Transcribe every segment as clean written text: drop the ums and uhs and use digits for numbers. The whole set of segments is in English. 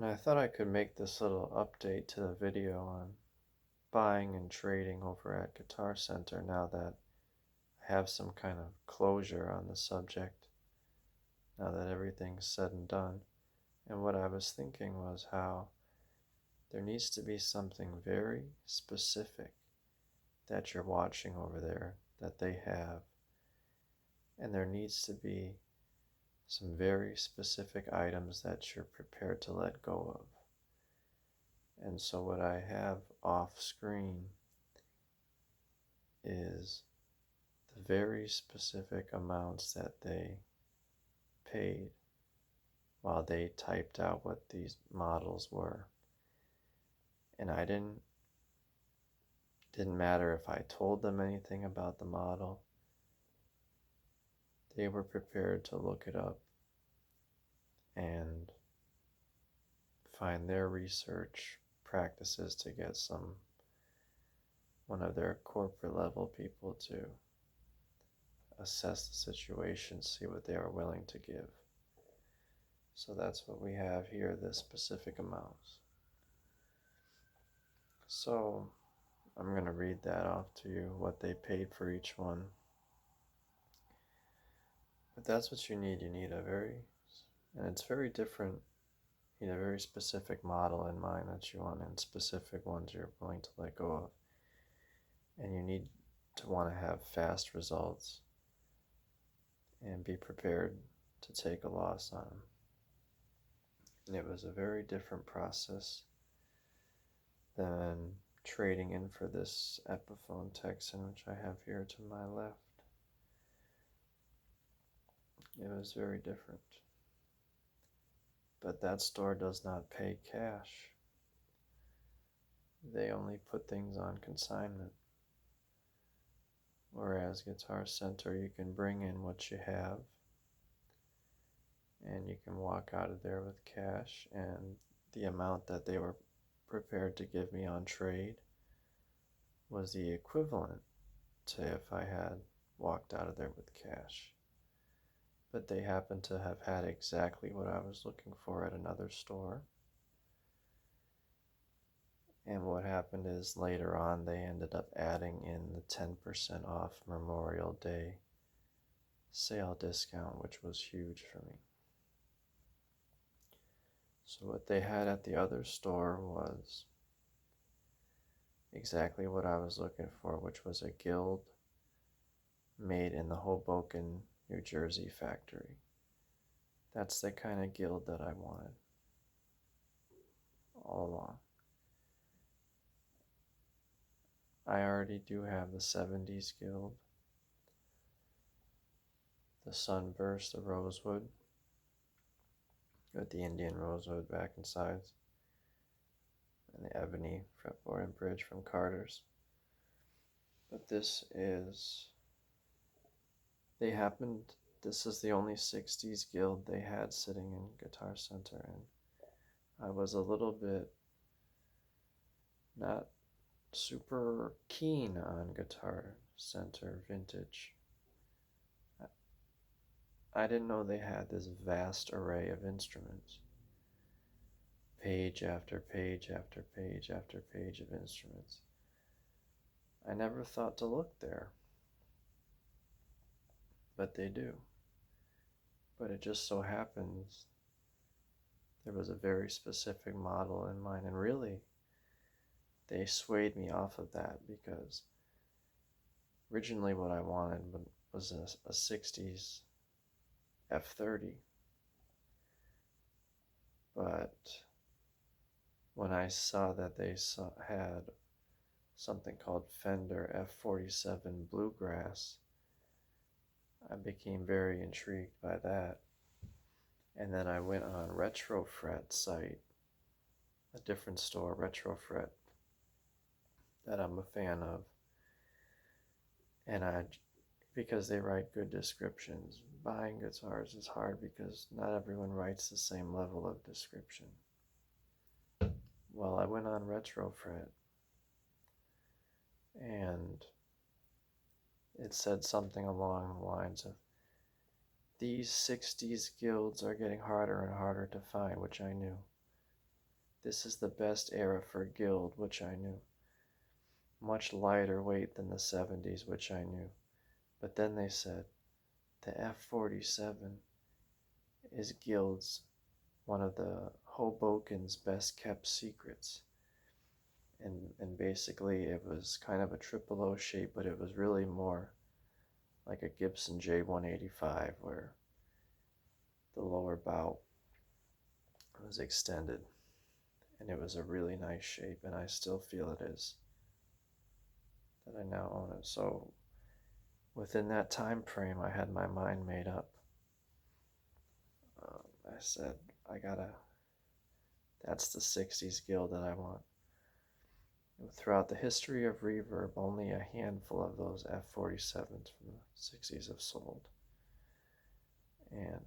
And I thought I could make this little update to the video on buying and trading over at Guitar Center now that I have some kind of closure on the subject, now that everything's said and done. And what I was thinking was how there needs to be something very specific that you're watching over there that they have, and there needs to be some very specific items that you're prepared to let go of. And so what I have off screen is the very specific amounts that they paid while they typed out what these models were. And I didn't matter if I told them anything about the model. They were prepared to look it up and find their research practices to get one of their corporate level people to assess the situation, see what they are willing to give. So that's what we have here, the specific amounts. So I'm going to read that off to you, what they paid for each one. But that's what you need. You need and it's very different. You need a very specific model in mind that you want and specific ones you're willing to let go of. And you need to want to have fast results and be prepared to take a loss on them. And it was a very different process than trading in for this Epiphone Texan, which I have here to my left. It was very different. But that store does not pay cash. They only put things on consignment. Whereas Guitar Center, you can bring in what you have and you can walk out of there with cash, and the amount that they were prepared to give me on trade was the equivalent to if I had walked out of there with cash. But they happened to have had exactly what I was looking for at another store. And what happened is later on they ended up adding in the 10% off Memorial Day sale discount, which was huge for me. So what they had at the other store was exactly what I was looking for, which was a guild made in the Hoboken, New Jersey factory. That's the kind of guild that I wanted all along. I already do have the 70s guild, the Sunburst, the Rosewood, with the Indian Rosewood back and sides, and the Ebony fretboard and bridge from Carter's. But this is the only 60s guild they had sitting in Guitar Center, and I was a little bit not super keen on Guitar Center vintage. I didn't know they had this vast array of instruments. Page after page after page after page of instruments. I never thought to look there, but they do. But it just so happens there was a very specific model in mind, and really they swayed me off of that because originally what I wanted was a 60s F30. But when I saw that they had something called Fender F47 Bluegrass, I became very intrigued by that. And then I went on Retrofret site, a different store, Retrofret, that I'm a fan of. And because they write good descriptions, buying guitars is hard because not everyone writes the same level of description. Well, I went on Retrofret, and it said something along the lines of, these 60s guilds are getting harder and harder to find, which I knew. this is the best era for Guild, which I knew. Much lighter weight than the 70s, which I knew. But then they said, the F-47 is Guild's, one of the Hoboken's best kept secrets. And basically it was kind of a triple O shape, but it was really more like a Gibson J185 where the lower bow was extended, and it was a really nice shape, and I still feel it is, that I now own it. So within that time frame, I had my mind made up. I said, I gotta, that's the 60s Guild that I want. Throughout the history of reverb, only a handful of those F-47s from the 60s have sold. And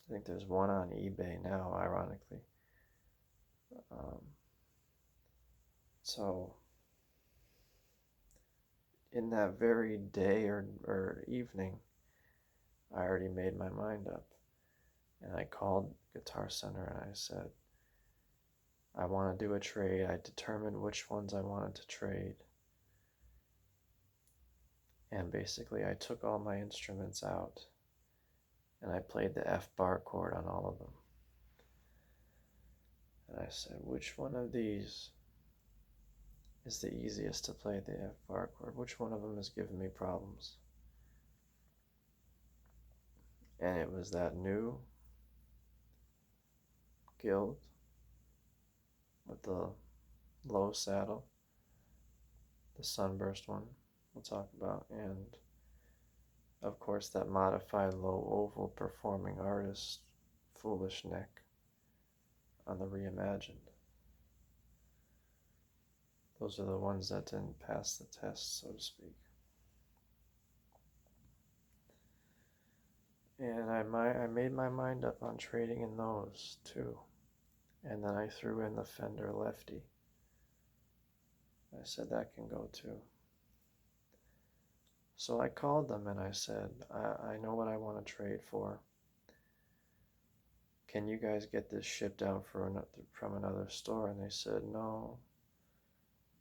I think there's one on eBay now, ironically. So in that very day or evening, I already made my mind up. And I called Guitar Center and I said, I want to do a trade. I determined which ones I wanted to trade. And basically I took all my instruments out and I played the F bar chord on all of them. And I said, which one of these is the easiest to play the F bar chord? Which one of them is giving me problems? And it was that new Guild with the low saddle, the sunburst one we'll talk about, and of course that modified low oval performing artist foolish neck on the reimagined. Those are the ones that didn't pass the test, so to speak. And I made my mind up on trading in those too. And then I threw in the Fender Lefty. I said that can go too. So I called them and I said, I know what I want to trade for. Can you guys get this shipped out from another store? And they said, no,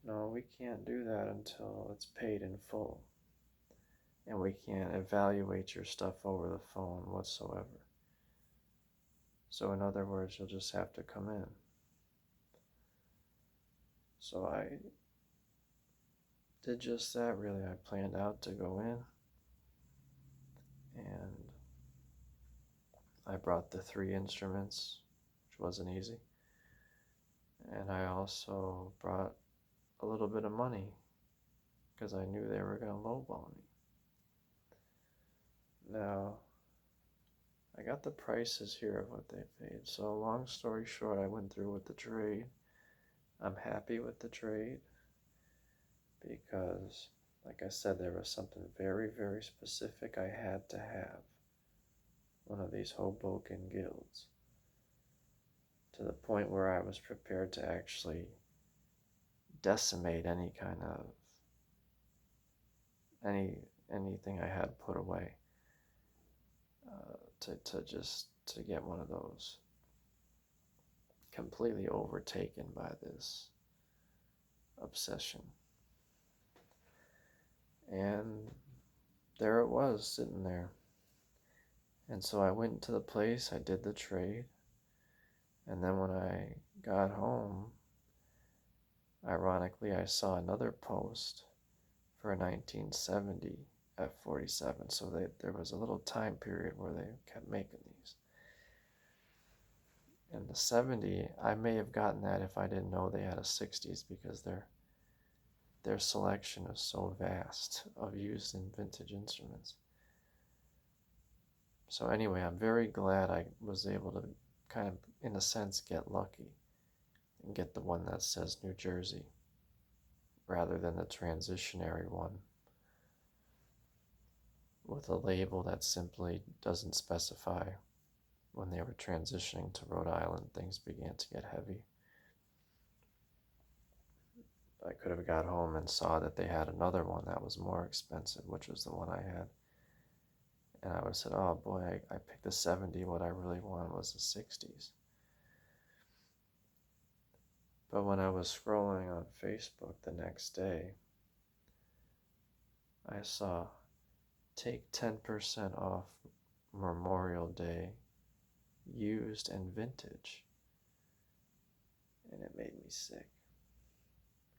we can't do that until it's paid in full. And we can't evaluate your stuff over the phone whatsoever. So in other words, you'll just have to come in. So I did just that, really. I planned out to go in, and I brought the 3 instruments, which wasn't easy. And I also brought a little bit of money, because I knew they were going to lowball me. Now, I got the prices here of what they paid. So long story short, I went through with the trade. I'm happy with the trade because, like I said, there was something very, very specific I had to have. One of these Hoboken Guilds. To the point where I was prepared to actually decimate any kind of anything I had put away to get one of those. Completely overtaken by this obsession. And there it was, sitting there. And so I went to the place, I did the trade, and then when I got home, ironically, I saw another post for a 1970 F-47, so there was a little time period where they kept making these. And the 70, I may have gotten that if I didn't know they had a 60s, because their selection is so vast of used and vintage instruments. So anyway, I'm very glad I was able to kind of, in a sense, get lucky and get the one that says New Jersey rather than the transitionary one with a label that simply doesn't specify. When they were transitioning to Rhode Island, things began to get heavy. I could have got home and saw that they had another one that was more expensive, which was the one I had. And I would have said, oh boy, I picked the 70, what I really wanted was the 60s. But when I was scrolling on Facebook the next day, I saw take 10% off Memorial Day used and vintage. And it made me sick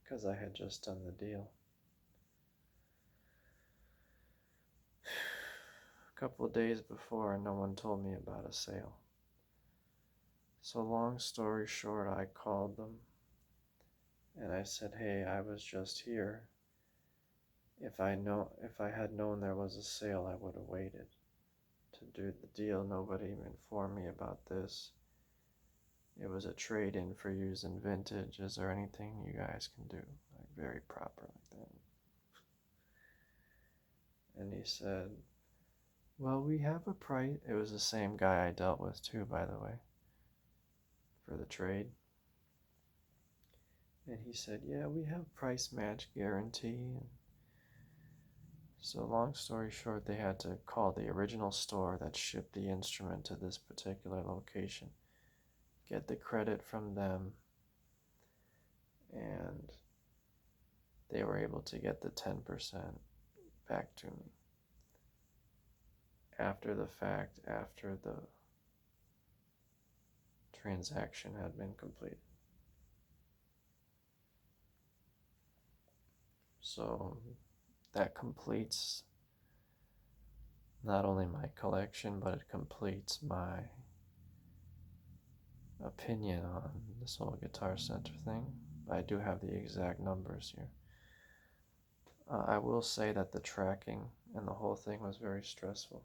because I had just done the deal. A couple of days before, no one told me about a sale. So long story short, I called them and I said, "Hey, I was just here. If I had known there was a sale, I would have waited to do the deal. Nobody informed me about this. It was a trade-in for used and vintage. Is there anything you guys can do?" Like very proper like that. And he said, "Well, we have a price." It was the same guy I dealt with too, by the way, for the trade. And he said, "Yeah, we have price match guarantee." And so long story short, they had to call the original store that shipped the instrument to this particular location, get the credit from them, and they were able to get the 10% back to me after the fact, after the transaction had been completed. So that completes not only my collection, but it completes my opinion on this whole Guitar Center thing. I do have the exact numbers here. I will say that the tracking and the whole thing was very stressful,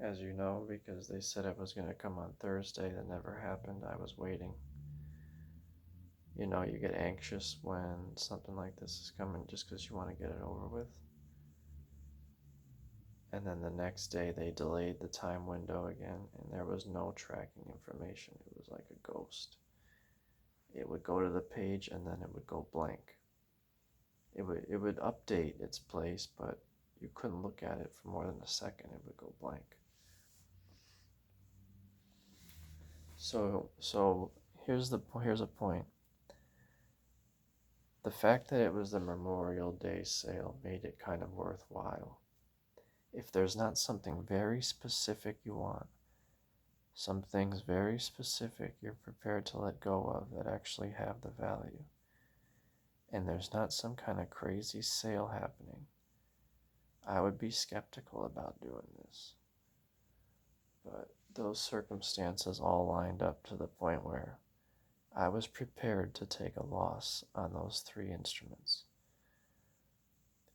as you know, because they said it was going to come on Thursday. That never happened. I was waiting. You know, you get anxious when something like this is coming just because you want to get it over with. And then the next day they delayed the time window again, and there was no tracking information. It was like a ghost. It would go to the page and then it would go blank. It would update its place, but you couldn't look at it for more than a second. It would go blank. So here's a point. The fact that it was the Memorial Day sale made it kind of worthwhile. If there's not something very specific you want, some things very specific you're prepared to let go of that actually have the value, and there's not some kind of crazy sale happening, I would be skeptical about doing this. But those circumstances all lined up to the point where I was prepared to take a loss on those 3 instruments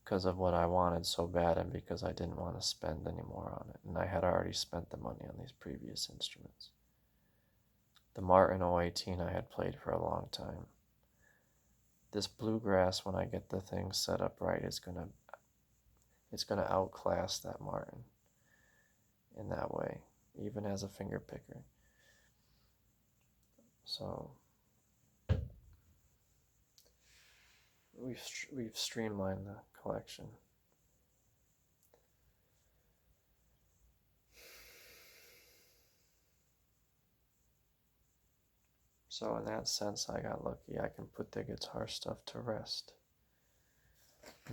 because of what I wanted so bad and because I didn't want to spend any more on it. And I had already spent the money on these previous instruments. The Martin 018 I had played for a long time. This bluegrass, when I get the thing set up right, it's gonna outclass that Martin in that way, even as a finger picker. So we've streamlined the collection. So in that sense, I got lucky. I can put the guitar stuff to rest.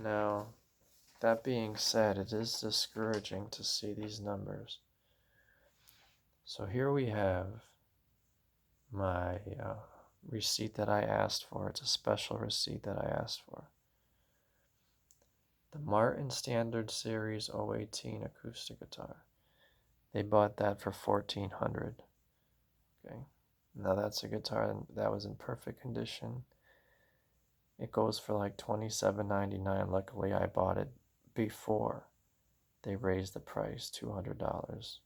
Now, that being said, it is discouraging to see these numbers. So here we have my receipt that I asked for. It's a special receipt that I asked for. The Martin Standard Series 018 acoustic guitar. They bought that for $1,400. Okay. Now that's a guitar that was in perfect condition. It goes for like $27.99. Luckily, I bought it before they raised the price $200.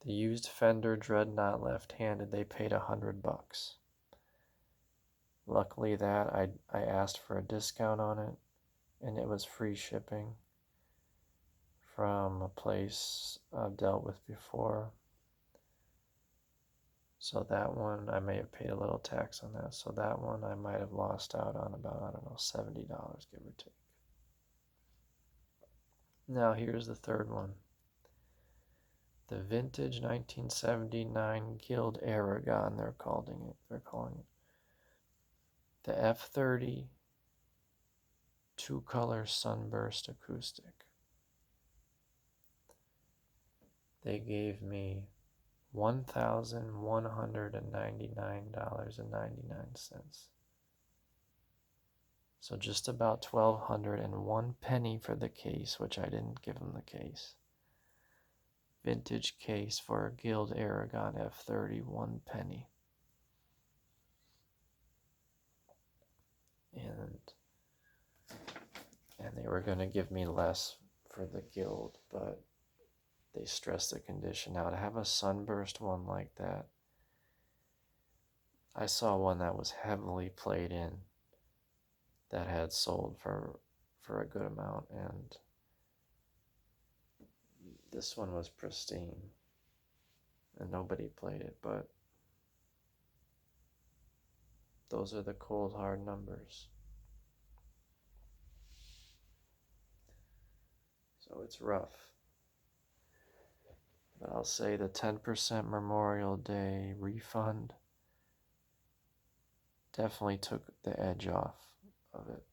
The used Fender Dreadnought left-handed, they paid $100. Luckily that I asked for a discount on it, and it was free shipping from a place I've dealt with before. So that one, I may have paid a little tax on that. So that one I might have lost out on about, I don't know, $70, give or take. Now here's the third one. The vintage 1979 Guild Aragon, they're calling it. The F30 two-color sunburst acoustic. They gave me $1,199.99. So just about 1,201 penny for the case, which I didn't give them the case. Vintage case for a Guild Aragon F30, 1 penny. And they were going to give me less for the Guild, but they stressed the condition. Now, to have a sunburst one like that, I saw one that was heavily played in that had sold for a good amount, and this one was pristine, and nobody played it, but those are the cold hard numbers. So it's rough. But I'll say the 10% Memorial Day refund definitely took the edge off of it,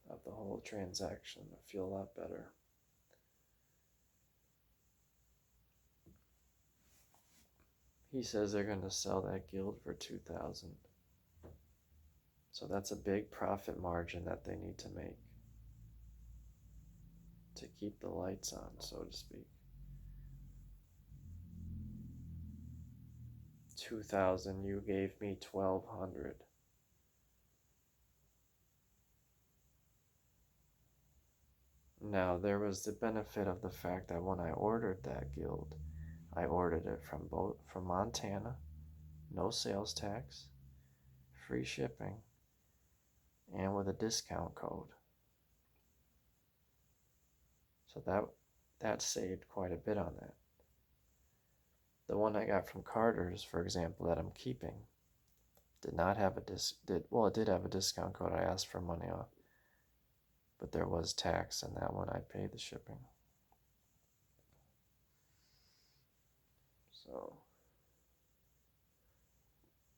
of the whole transaction. I feel a lot better. He says they're going to sell that Guild for $2,000. So that's a big profit margin that they need to make to keep the lights on, so to speak. 2,000, you gave me 1,200. Now, there was the benefit of the fact that when I ordered that Guild, I ordered it from Montana, no sales tax, free shipping, and with a discount code. So that saved quite a bit on that. The one I got from Carter's, for example, that I'm keeping, did not have it did have a discount code. I asked for money off, but there was tax, and that one I paid the shipping. So,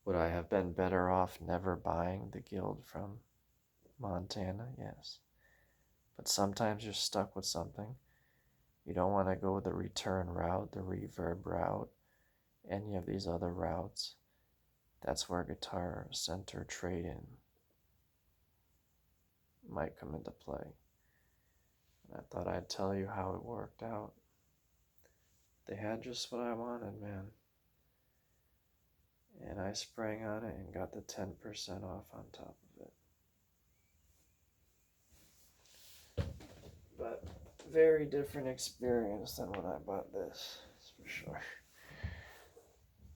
would I have been better off never buying the Guild from Montana? Yes. But sometimes you're stuck with something. You don't want to go the return route, the reverb route, any of these other routes. That's where Guitar Center trade-in might come into play. And I thought I'd tell you how it worked out. They had just what I wanted, man. And I sprang on it and got the 10% off on top of it. But very different experience than when I bought this, that's for sure.